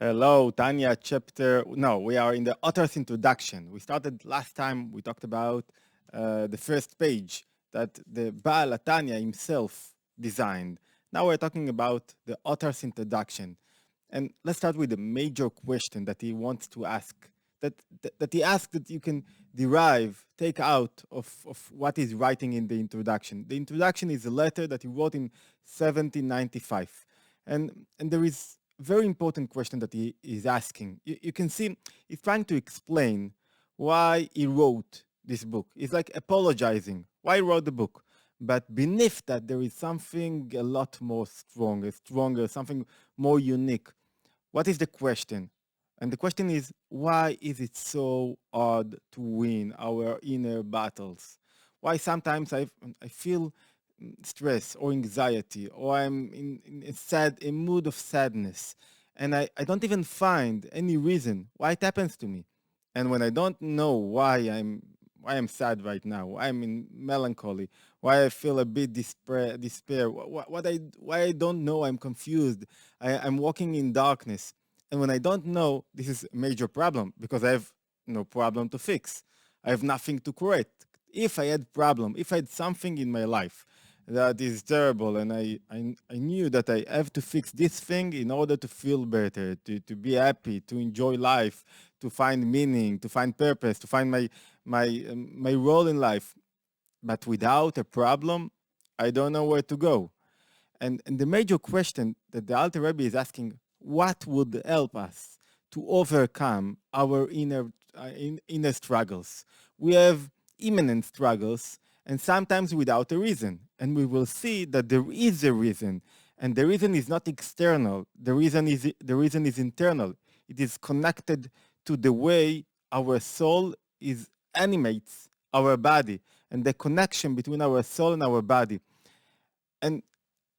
Hello, Tanya, chapter. No, we are in the author's introduction. We started last time, we talked about the first page that the Baal Tanya himself designed. Now we're talking about the author's introduction. And let's start with the major question that he wants to ask, that he asks that you can take out of what he's writing in the introduction. The introduction is a letter that he wrote in 1795. And there is very important question that he is asking. You can see he's trying to explain why he wrote this book. He's like apologizing why he wrote the book. But beneath that, there is something a lot more stronger, something more unique. What is the question? And the question is, why is it so hard to win our inner battles? Why sometimes I feel stress or anxiety, or I'm in a mood of sadness, and I don't even find any reason why it happens to me. And when I don't know why I'm sad right now, why I'm in melancholy, why I feel a bit despair, why I don't know, I'm confused, I'm walking in darkness. And when I don't know, this is a major problem because I have no problem to fix. I have nothing to correct. If I had problem, if I had something in my life that is terrible, and I knew that I have to fix this thing in order to feel better, to be happy, to enjoy life, to find meaning, to find purpose, to find my role in life. But without a problem, I don't know where to go. And the major question that the Alter Rebbe is asking, what would help us to overcome our inner struggles? We have imminent struggles, and sometimes without a reason. And we will see that there is a reason, and the reason is not external. The reason is internal. It is connected to the way our soul is animates our body, and the connection between our soul and our body. And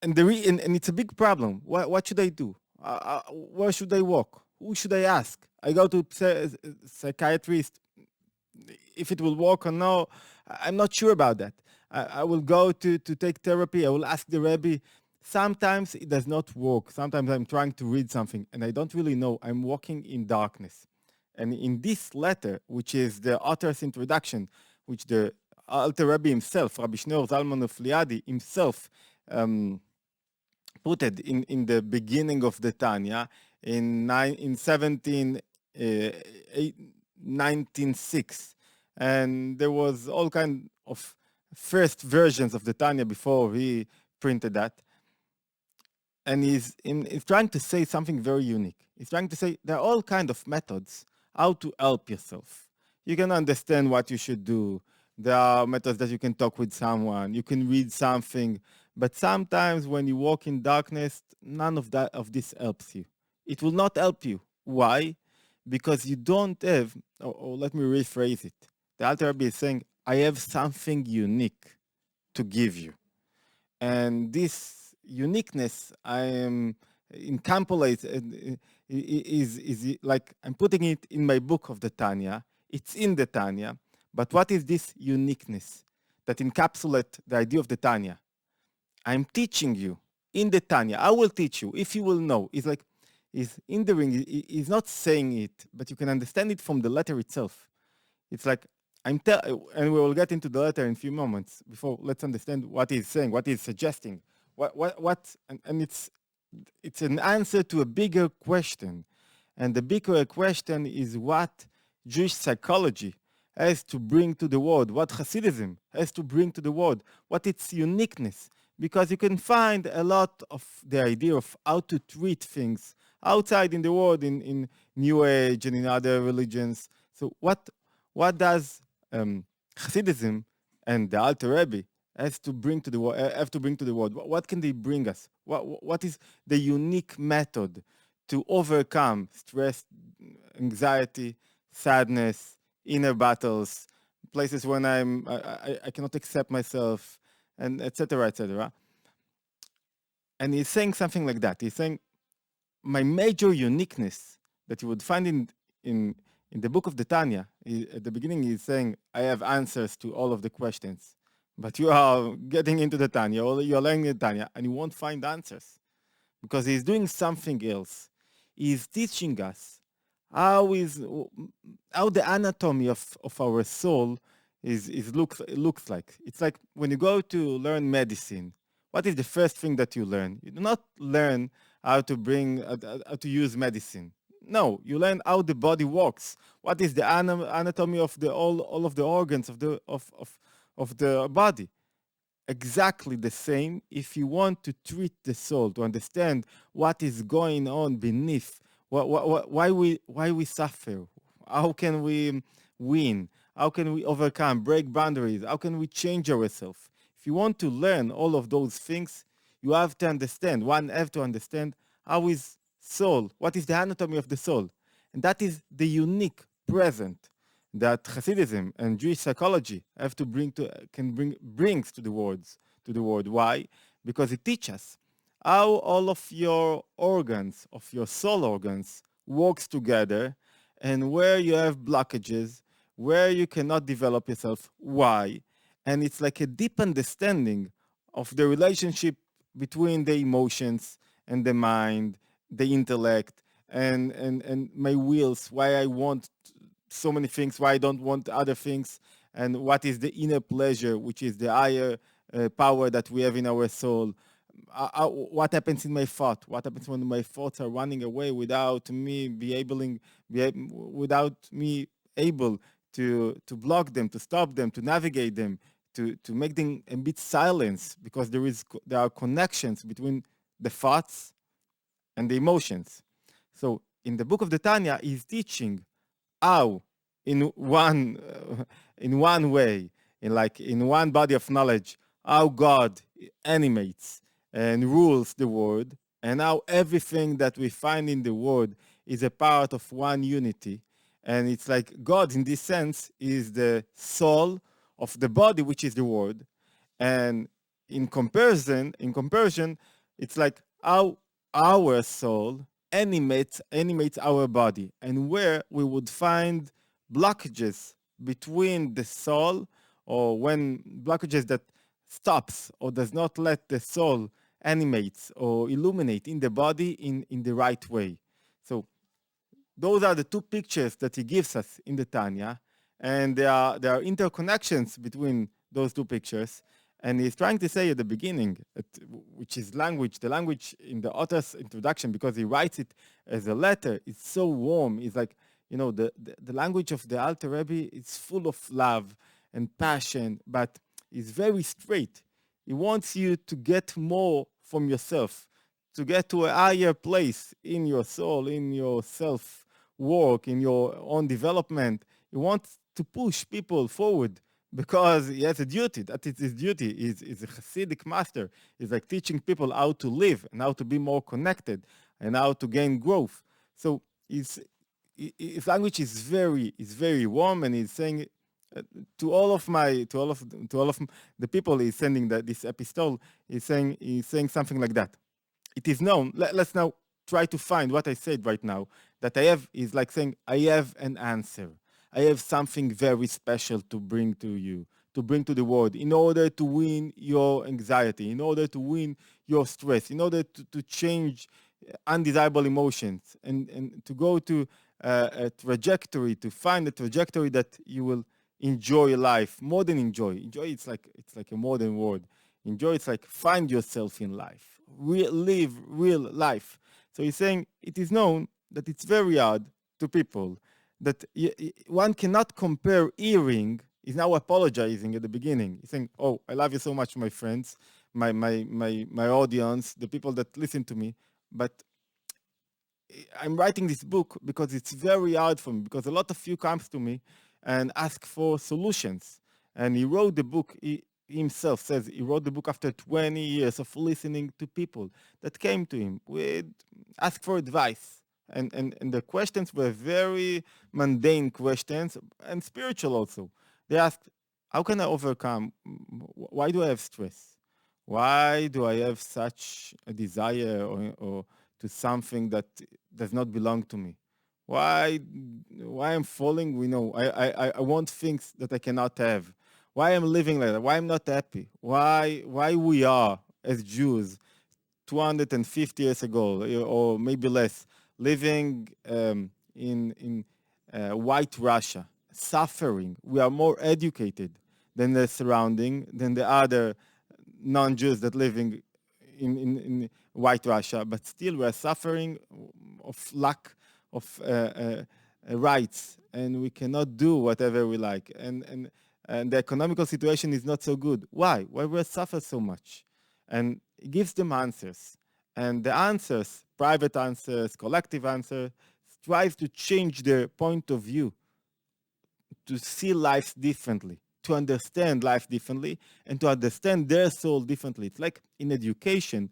and it's a big problem. What should I do? Where should I walk? Who should I ask? I go to psychiatrist. If it will work or no, I'm not sure about that. I will go to take therapy. I will ask the Rebbe. Sometimes it does not work. Sometimes I'm trying to read something and I don't really know. I'm walking in darkness. And in this letter, which is the author's introduction, which the Alter Rebbe himself, Rabbi Shneur Zalman of Liadi himself, put it in the beginning of the Tanya in 1906, and there was all kind of first versions of the Tanya before he printed that, and he's trying to say something very unique. He's trying to say there are all kind of methods how to help yourself. You can understand what you should do. There are methods that you can talk with someone. You can read something, but sometimes when you walk in darkness, none of this helps you. It will not help you. Why? Because you don't have. Or let me rephrase it. The Alter Rebbe is saying, "I have something unique to give you." And this uniqueness I am encapsulate is like I'm putting it in my book of the Tanya. It's in the Tanya, but what is this uniqueness that encapsulate the idea of the Tanya? I'm teaching you in the Tanya. I will teach you if you will know. It's like he's in the ring. He's not saying it, but you can understand it from the letter itself. It's like and we will get into the letter in a few moments. Before, let's understand what he's saying, what he's suggesting, and it's an answer to a bigger question, and the bigger question is what Jewish psychology has to bring to the world, what Hasidism has to bring to the world, what its uniqueness, because you can find a lot of the idea of how to treat things outside in the world, in New Age and in other religions. So what does Hasidism and the Alter Rebbe has to bring to the world? Have to bring to the world. What can they bring us? What is the unique method to overcome stress, anxiety, sadness, inner battles, places when I cannot accept myself, and etc. etc. And he's saying something like that. He's saying my major uniqueness that you would find in the book of the Tanya, at the beginning he's saying, I have answers to all of the questions. But you are getting into the Tanya, or you're learning the Tanya, and you won't find answers. Because he's doing something else. is teaching us how is how the anatomy of our soul looks like. It's like when you go to learn medicine, what is the first thing that you learn? You do not learn how to how to use medicine. No, you learn how the body works. What is the anatomy of the all of the organs of the body? Exactly the same if you want to treat the soul, to understand what is going on beneath, why we suffer, how can we win, how can we overcome, break boundaries, how can we change ourselves. If you want to learn all of those things, you have to understand, one have to understand how is soul, what is the anatomy of the soul. And that is the unique present that Chasidism and Jewish psychology have to brings to the world. Why? Because it teaches us how all of your organs, of your soul organs, works together, and where you have blockages, where you cannot develop yourself. Why? And it's like a deep understanding of the relationship between the emotions and the mind, the intellect, and my wills, why I want so many things, why I don't want other things, and what is the inner pleasure, which is the higher power that we have in our soul. What happens in my thought? What happens when my thoughts are running away without me without me able to block them, to stop them, to navigate them, to make them emit silence, because there are connections between the thoughts and the emotions. So in the book of the Tanya, he's teaching how in one way, in one body of knowledge, how God animates and rules the world, and how everything that we find in the world is a part of one unity. And it's like God, in this sense, is the soul of the body, which is the world. And in comparison, it's like how our soul animates our body, and where we would find blockages between the soul, or when blockages that stops or does not let the soul animate or illuminate in the body in the right way. So those are the two pictures that he gives us in the Tanya, and there are interconnections between those two pictures. And he's trying to say at the beginning, which is language, the language in the author's introduction, because he writes it as a letter, it's so warm. It's like, the language of the Alter Rebbe is full of love and passion, but it's very straight. He wants you to get more from yourself, to get to a higher place in your soul, in your self work, in your own development. He wants to push people forward, because he has a duty. That is his duty. He's a Hasidic master. He's like teaching people how to live and how to be more connected and how to gain growth. So his language is very warm, and he's saying to all of the people he's sending this epistle, he's saying something like that. It is known. Let's now try to find what I said right now. That I have is like saying, I have an answer. I have something very special to bring to you, to bring to the world, in order to win your anxiety, in order to win your stress, in order to change undesirable emotions, and to go to a trajectory, to find a trajectory that you will enjoy life, more than enjoy. Enjoy, it's like a modern word. Enjoy, it's like find yourself in life, live real life. So he's saying it is known that it's very hard to people, that one cannot compare hearing. He's now apologizing at the beginning. He's saying, oh, I love you so much, my friends, my audience, the people that listen to me, but I'm writing this book because it's very hard for me, because a lot of you comes to me and ask for solutions. And he wrote the book, he himself says he wrote the book after 20 years of listening to people that came to him with ask for advice. And the questions were very mundane questions and spiritual also. They asked, how can I overcome? Why do I have stress? Why do I have such a desire or to something that does not belong to me? Why I'm falling? I want things that I cannot have. Why I'm living like that? Why I'm not happy? Why we are as Jews 250 years ago, or maybe less, living in white Russia, suffering. We are more educated than the surrounding, than the other non-Jews that living in white Russia, but still we are suffering of lack of rights, and we cannot do whatever we like. And the economical situation is not so good. Why? Why we suffer so much? And it gives them answers. And the answers, private answers, collective answers, strive to change their point of view, to see life differently, to understand life differently, and to understand their soul differently. It's like in education,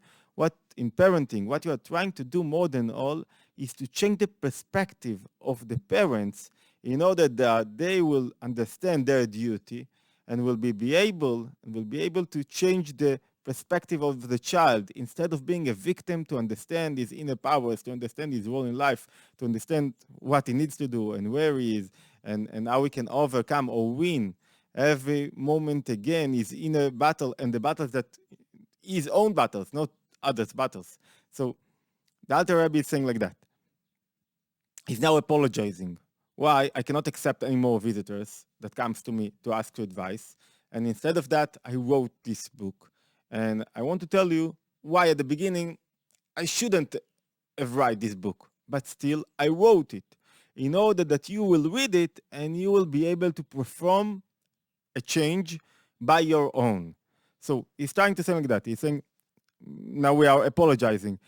in parenting, what you are trying to do more than all is to change the perspective of the parents in order that they will understand their duty and will be able to change the perspective of the child. Instead of being a victim, to understand his inner powers, to understand his role in life, to understand what he needs to do and where he is, and how we can overcome or win every moment again his inner battle, and the battles that his own battles, not others' battles. So the Alter Rebbe is saying like that. He's now apologizing. Why? I cannot accept any more visitors that comes to me to ask for advice. And instead of that, I wrote this book. And I want to tell you why at the beginning I shouldn't have write this book. But still, I wrote it in order that you will read it and you will be able to perform a change by your own. So he's trying to say like that. He's saying, now we are apologizing.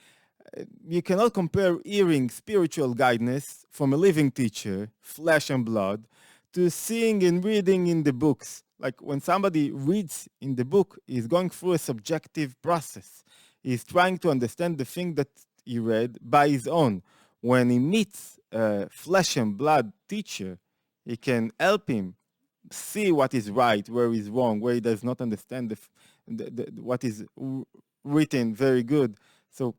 You cannot compare hearing spiritual guidance from a living teacher, flesh and blood, to seeing and reading in the books. Like when somebody reads in the book, he's going through a subjective process. He's trying to understand the thing that he read by his own. When he meets a flesh and blood teacher, he can help him see what is right, where he's wrong, where he does not understand what is written very good. So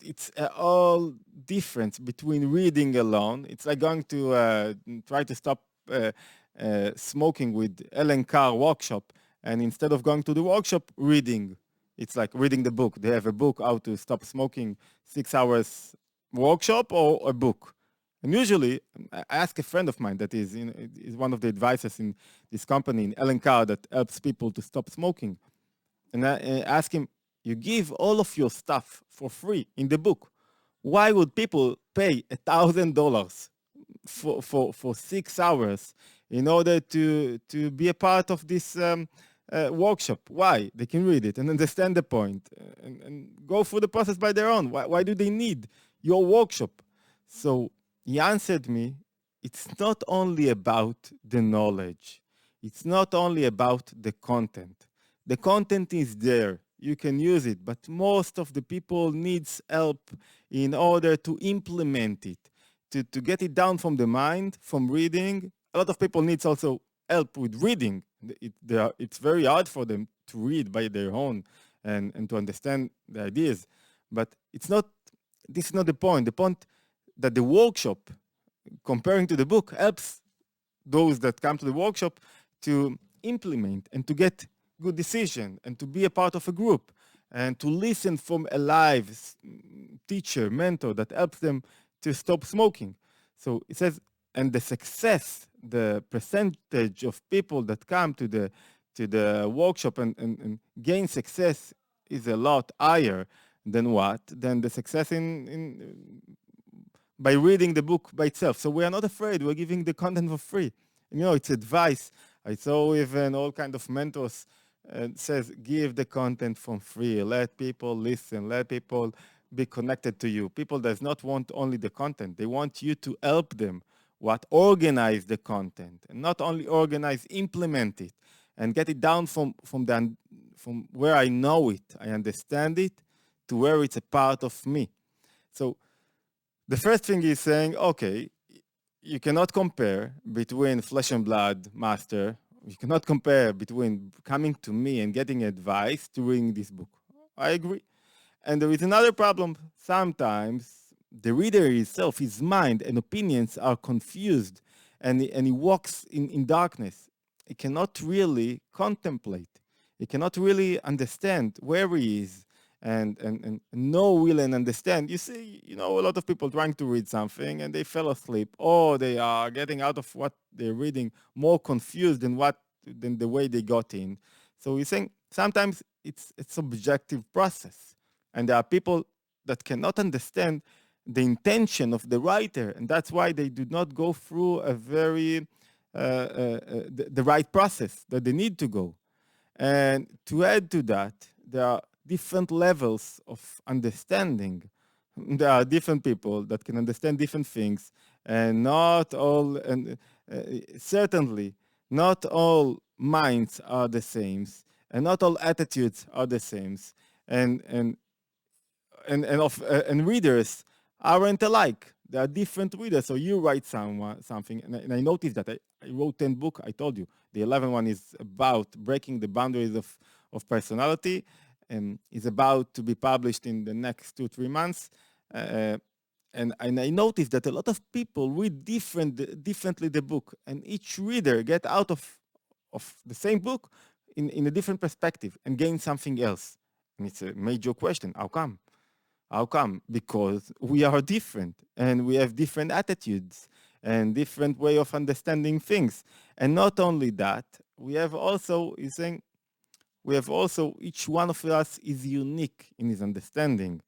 it's all difference between reading alone. It's like going to try to stop smoking with Ellen Carr workshop, and instead of going to the workshop, reading. It's like reading the book. They have a book, How to Stop Smoking, 6 hours workshop, or a book. And usually, I ask a friend of mine that is one of the advisors in this company, in Ellen Carr, that helps people to stop smoking. And I ask him, you give all of your stuff for free in the book. Why would people pay $1,000 for 6 hours in order to be a part of this workshop? Why? They can read it and understand the point and go through the process by their own. Why do they need your workshop? So he answered me, it's not only about the knowledge. It's not only about the content. The content is there. You can use it, but most of the people needs help in order to implement it, to get it down from the mind, from reading. A lot of people needs also help with reading. It's very hard for them to read by their own and to understand the ideas. But this is not the point. The point that the workshop, comparing to the book, helps those that come to the workshop to implement and to get good decision and to be a part of a group and to listen from a live teacher, mentor that helps them to stop smoking. So it says, and the success, the percentage of people that come to the workshop and gain success is a lot higher than what? Than the success by reading the book by itself. So we are not afraid. We're giving the content for free. And, it's advice. I saw even all kind of mentors says, give the content for free. Let people listen. Let people be connected to you. People does not want only the content. They want you to help them. Organize the content. And not only organize, implement it. And get it down from where I know it, I understand it, to where it's a part of me. So the first thing is saying, okay, you cannot compare between flesh and blood master. You cannot compare between coming to me and getting advice to reading this book. I agree. And there is another problem. Sometimes the reader himself, his mind and opinions are confused, and he walks in darkness. He cannot really contemplate. He cannot really understand where he is and know, will, and understand. You see, a lot of people trying to read something and they fell asleep, or they are getting out of what they're reading more confused than the way they got in. So we're saying sometimes it's a subjective process, and there are people that cannot understand the intention of the writer, and that's why they do not go through a very the right process that they need to go. And to add to that, there are different levels of understanding. There are different people that can understand different things, and not all, and certainly not all minds are the same, and not all attitudes are the same, and and and readers aren't alike. There are different readers. So you write something, and I noticed that I wrote 10 books. I told you the 11th one is about breaking the boundaries of personality, and is about to be published in the next 2-3 months. Uh, and I noticed that a lot of people read differently the book, and each reader get out of the same book in a different perspective and gain something else. And it's a major question. How come? How come? Because we are different and we have different attitudes and different way of understanding things. And not only that, we have also, he's saying, we have also, each one of us is unique in his understanding.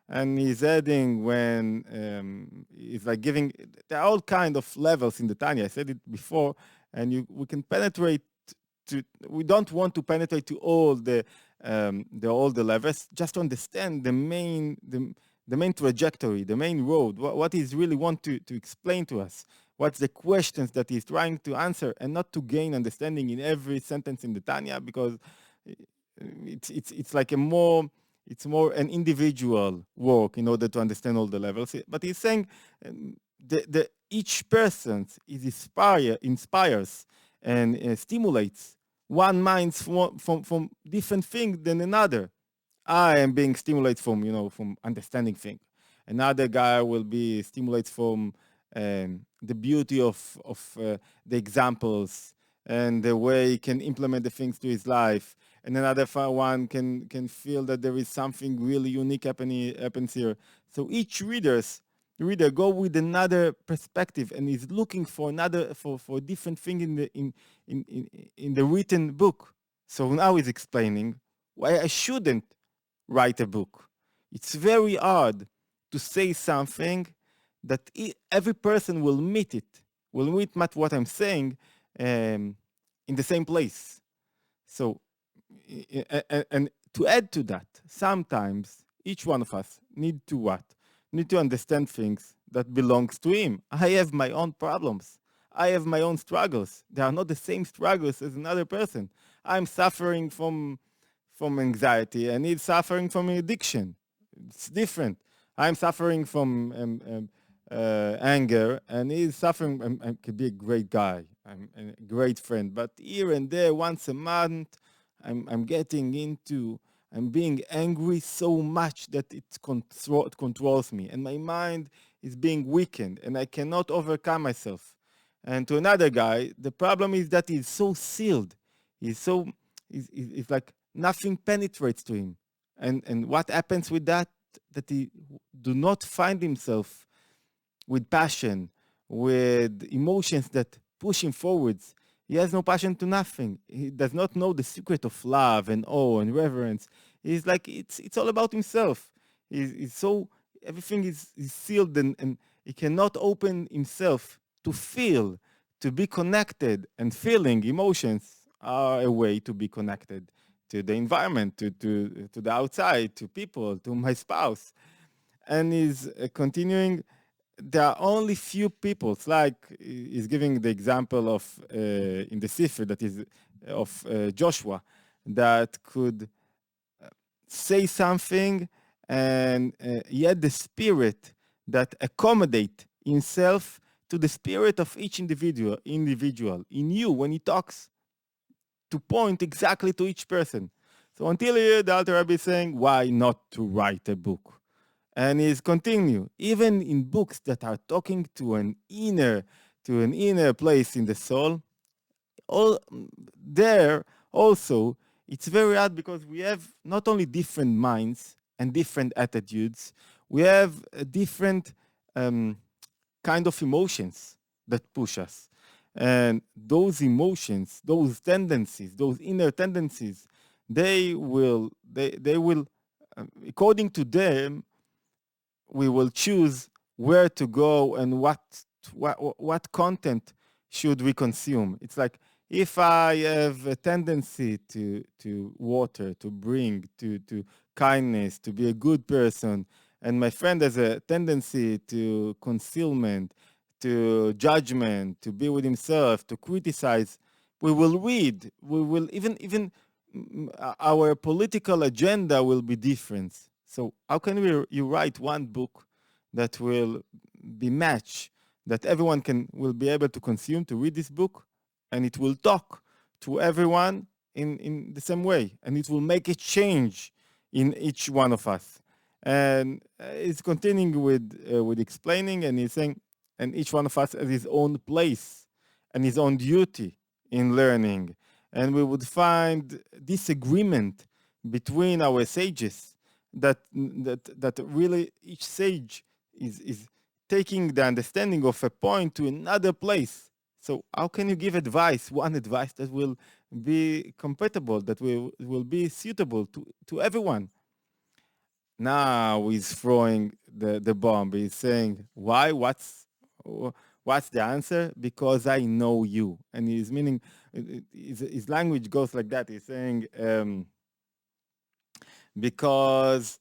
And he's adding when he's like giving, there are all kind of levels in the Tanya. I said it before, and we can penetrate we don't want to penetrate to all the levels, just to understand the main trajectory, the main road, what he's really want to explain to us, what's the questions that he's trying to answer, and not to gain understanding in every sentence in the Tanya, because it's like it's more an individual work in order to understand all the levels. But he's saying each person inspires and stimulates one mind from different thing than another. I am being stimulated from understanding things. Another guy will be stimulated from the beauty of the examples and the way he can implement the things to his life. And another one can feel that there is something really unique happens here. So each reader go with another perspective and is looking for for a different thing in the written book. So now he's explaining why I shouldn't write a book. It's very hard to say something that every person will meet what I'm saying in the same place. So, and to add to that, sometimes each one of us need to what? Need to understand things that belongs to him. I have my own problems. I have my own struggles. They are not the same struggles as another person. I'm suffering from anxiety, and he's suffering from addiction. It's different. I'm suffering from anger, and he's suffering. I could be a great guy. I'm a great friend, but here and there, once a month, I'm getting into. I'm being angry so much that it controls me, and my mind is being weakened, and I cannot overcome myself. And to another guy, the problem is that he's so sealed. He's like nothing penetrates to him. And what happens with that? That he do not find himself with passion, with emotions that push him forwards. He has no passion to nothing. He does not know the secret of love and awe and reverence. He's like, it's all about himself. He's so, everything is sealed, and he cannot open himself to feel, to be connected. And feeling, emotions are a way to be connected to the environment, to the outside, to people, to my spouse. And he's continuing, there are only few people. It's like he's giving the example of in the Sefer that is of Joshua, that could say something, and he had the spirit that accommodate himself to the spirit of each individual. In you, when he talks, to point exactly to each person. So until here, the Alter Rebbe is saying, why not to write a book? And he's continue, even in books that are talking to an inner place in the soul, all there also, it's very hard, because we have not only different minds, and different attitudes, we have a different kind of emotions that push us. And those emotions, those tendencies, those inner tendencies, they will, according to them, we will choose where to go and what content should we consume. It's like if I have a tendency to water, to bring, to kindness, to be a good person, and my friend has a tendency to concealment, to judgment, to be with himself, to criticize, we will read. We will our political agenda will be different. So how can you write one book that will be matched, that everyone will be able to consume, to read this book, and it will talk to everyone in the same way, and it will make a change in each one of us. And it's continuing with explaining, and he's saying, and each one of us has his own place and his own duty in learning. And we would find disagreement between our sages that really each sage is taking the understanding of a point to another place. So how can you give advice, one advice that will be compatible, that will be suitable to everyone? Now he's throwing the bomb. He's saying, why? What's the answer? Because I know you. And his meaning, his language goes like that. He's saying, because,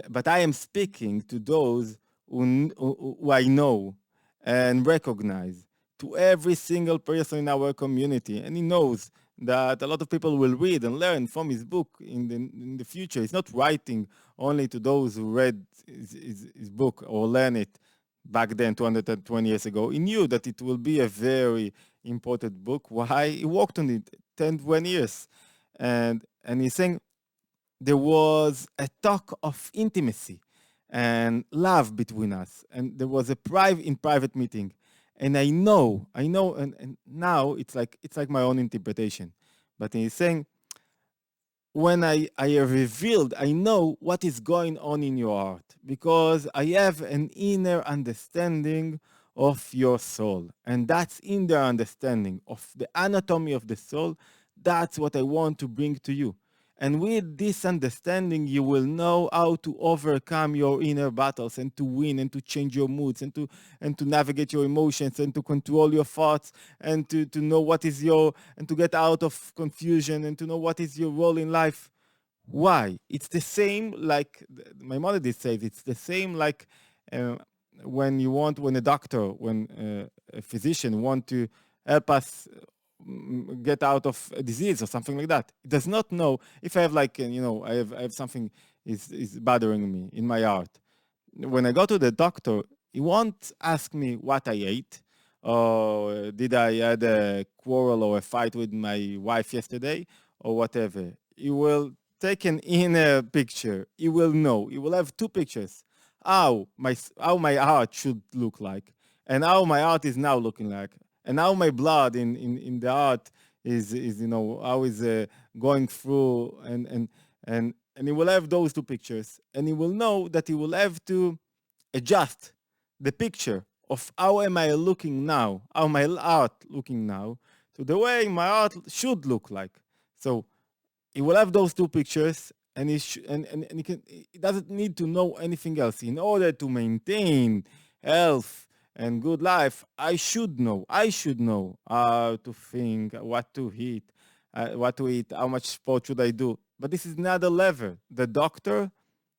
but I am speaking to those who I know and recognize, to every single person in our community. And he knows that a lot of people will read and learn from his book in the future. He's not writing only to those who read his book or learn it back then, 220 years ago. He knew that it will be a very important book. Why? He worked on it 10, 20 years. And he's saying there was a talk of intimacy and love between us. And there was a private meeting. And I know, and now it's like my own interpretation. But he's saying, when I have revealed, I know what is going on in your heart, because I have an inner understanding of your soul. And that's in the understanding of the anatomy of the soul. That's what I want to bring to you. And with this understanding, you will know how to overcome your inner battles and to win and to change your moods and to navigate your emotions and to control your thoughts and to know what is and to get out of confusion and to know what is your role in life. Why? It's the same like my mother did say, it's the same like when a physician want to help us get out of a disease or something like that. It does not know if I have I have something is bothering me in my heart. When I go to the doctor, he won't ask me what I ate or did I had a quarrel or a fight with my wife yesterday or whatever. He will take an inner picture. He will know. He will have two pictures. How my heart should look like and how my heart is now looking like. And now my blood in the heart is how is going through and he will have those two pictures and he will know that he will have to adjust the picture of how am I looking now, how my heart looking now to the way my heart should look like. So he will have those two pictures and he doesn't need to know anything else in order to maintain health and good life. I should know how to think, what to eat, how much sport should I do. But this is another level. The doctor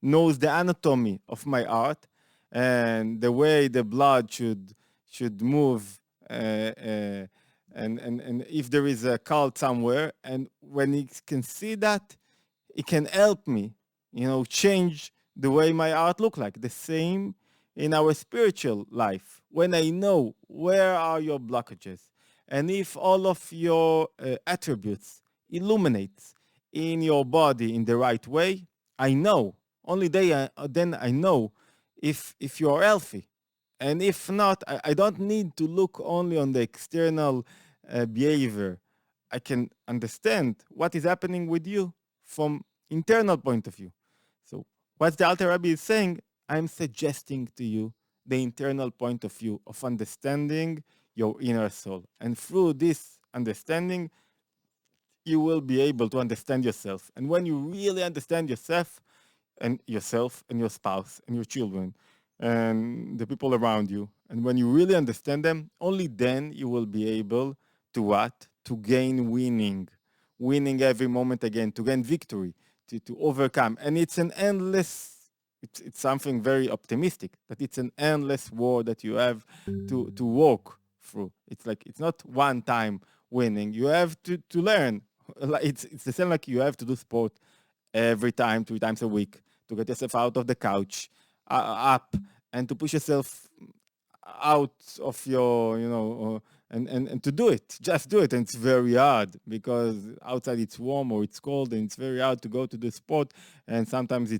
knows the anatomy of my heart and the way the blood should move, and if there is a cult somewhere. And when he can see that, he can help me, change the way my heart look like. The same in our spiritual life. When I know where are your blockages, and if all of your attributes illuminates in your body in the right way, I know. Only then I know if you're healthy. And if not, I don't need to look only on the external behavior. I can understand what is happening with you from internal point of view. So What the Alter Rebbe is saying, I'm suggesting to you the internal point of view of understanding your inner soul. And through this understanding, you will be able to understand yourself. And when you really understand yourself and your spouse and your children and the people around you, and when you really understand them, only then you will be able to what? To gain winning every moment again, to gain victory, to overcome. And it's an endless, it's something very optimistic, that it's an endless war that you have to walk through. It's like, it's not one time winning. You have to learn. It's the same like you have to do sport every time, 3 times a week, to get yourself out of the couch, up, and to push yourself out of your, and to do it. Just do it. And it's very hard because outside it's warm or it's cold, and it's very hard to go to the sport. And sometimes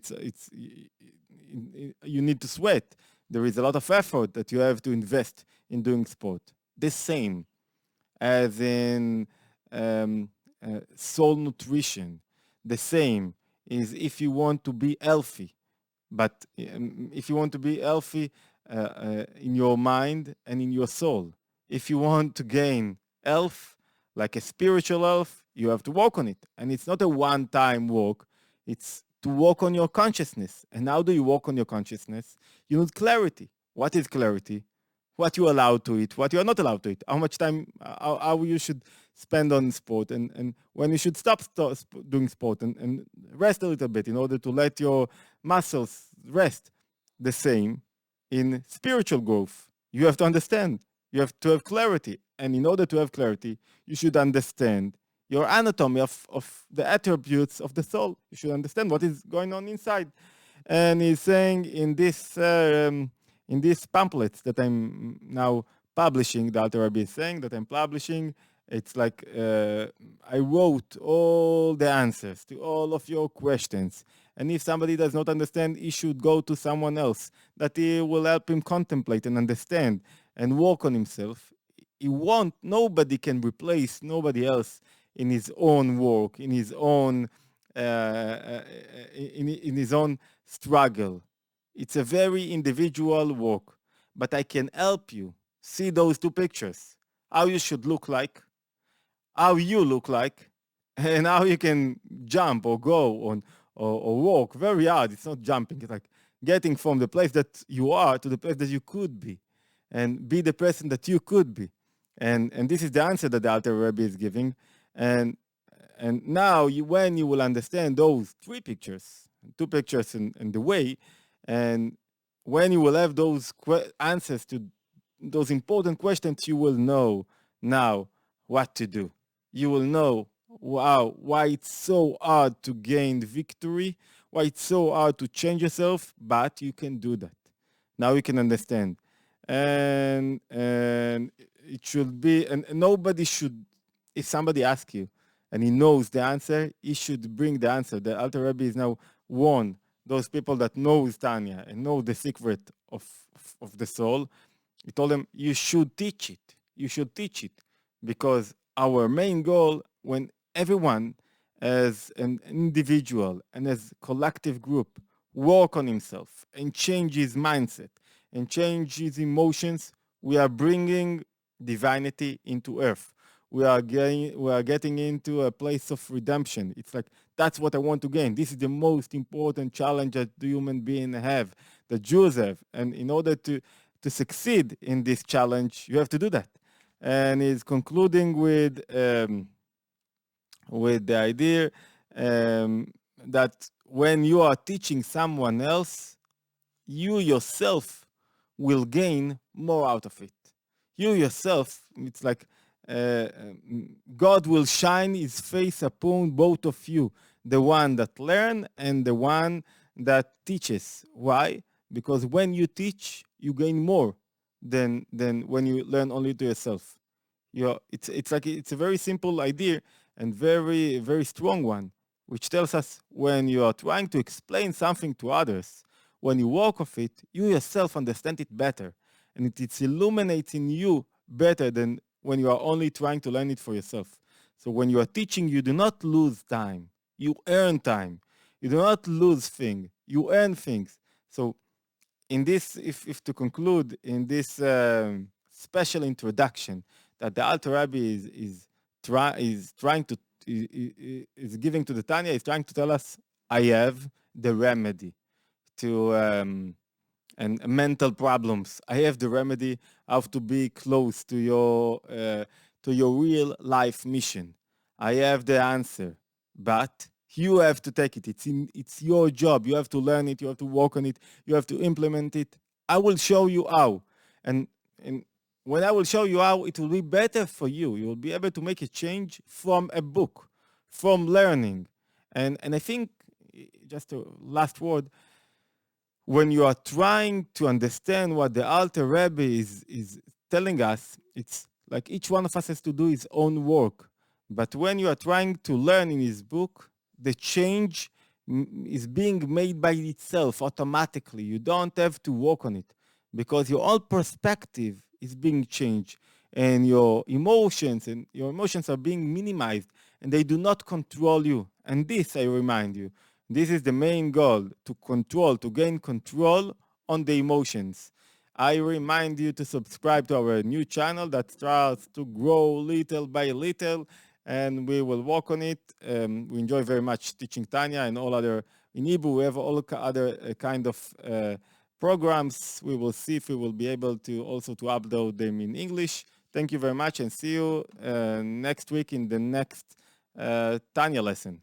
you need to sweat. There is a lot of effort that you have to invest in doing sport. The same as in soul nutrition. The same is if you want to be healthy, but if you want to be healthy in your mind and in your soul, if you want to gain health, like a spiritual health, you have to work on it. And it's not a one-time work. It's to work on your consciousness. And how do you work on your consciousness? You need clarity. What is clarity? What you're allowed to eat, what you're not allowed to eat, how much time, how you should spend on sport, and when you should stop doing sport and rest a little bit in order to let your muscles rest. The same in spiritual growth. You have to understand. You have to have clarity. And in order to have clarity, you should understand your anatomy of the attributes of the soul. You should understand what is going on inside. And he's saying in these pamphlets that I'm now publishing, the Alter Rebbe is saying that I'm publishing, it's like I wrote all the answers to all of your questions. And if somebody does not understand, he should go to someone else that he will help him contemplate and understand and work on himself. Nobody can replace nobody else in his own work, in his own in his own struggle. It's a very individual work, but I can help you see those two pictures, how you should look like, how you look like, and how you can jump or go on or walk very hard. It's not jumping, it's like getting from the place that you are to the place that you could be, and be the person that you could be. And this is the answer that the Alter Rebbe is giving. And now when you will understand those three pictures, two pictures in the way, and when you will have those answers to those important questions, you will know now what to do. You will know why it's so hard to gain victory, why it's so hard to change yourself, but you can do that. Now you can understand. And it should be, and nobody should, if somebody asks you and he knows the answer, he should bring the answer. The Alter Rebbe is now warned those people that knows Tanya and know the secret of the soul. He told them, you should teach it. You should teach it. Because our main goal, when everyone as an individual and as a collective group work on himself and change his mindset and change his emotions, we are bringing divinity into earth. We are getting into a place of redemption. It's like, that's what I want to gain. This is the most important challenge that the human being have, the Jews have. And in order to succeed in this challenge, you have to do that. And he's concluding with the idea that when you are teaching someone else, you yourself will gain more out of it. You yourself, it's like God will shine his face upon both of you, the one that learn and the one that teaches. Why? Because when you teach, you gain more than when you learn only to yourself. It's a very simple idea and very, very strong one, which tells us when you are trying to explain something to others, when you work of it, you yourself understand it better, and it illuminates in you better than when you are only trying to learn it for yourself. So when you are teaching, you do not lose time. You earn time. You do not lose things. you earn things. So in this, if to conclude, in this special introduction that the Alter Rebbe is trying to is giving to the Tanya, is trying to tell us, I have the remedy to and mental problems. I have the remedy how to be close to your real life mission. I have the answer, but you have to take it. It's your job. You have to learn it. You have to work on it. You have to implement it. I will show you how, and when I will show you how, it will be better for you. You will be able to make a change from a book, from learning, and I think just a last word, when you are trying to understand what the Alter Rebbe is telling us, it's like each one of us has to do his own work. But when you are trying to learn in his book, the change is being made by itself automatically. You don't have to work on it because your whole perspective is being changed and your emotions are being minimized and they do not control you. And this, I remind you, this is the main goal, to gain control on the emotions. I remind you to subscribe to our new channel that starts to grow little by little, and we will work on it. We enjoy very much teaching Tanya and all other, in Hebrew, we have all other kind of programs. We will see if we will be able to also to upload them in English. Thank you very much and see you next week in the next Tanya lesson.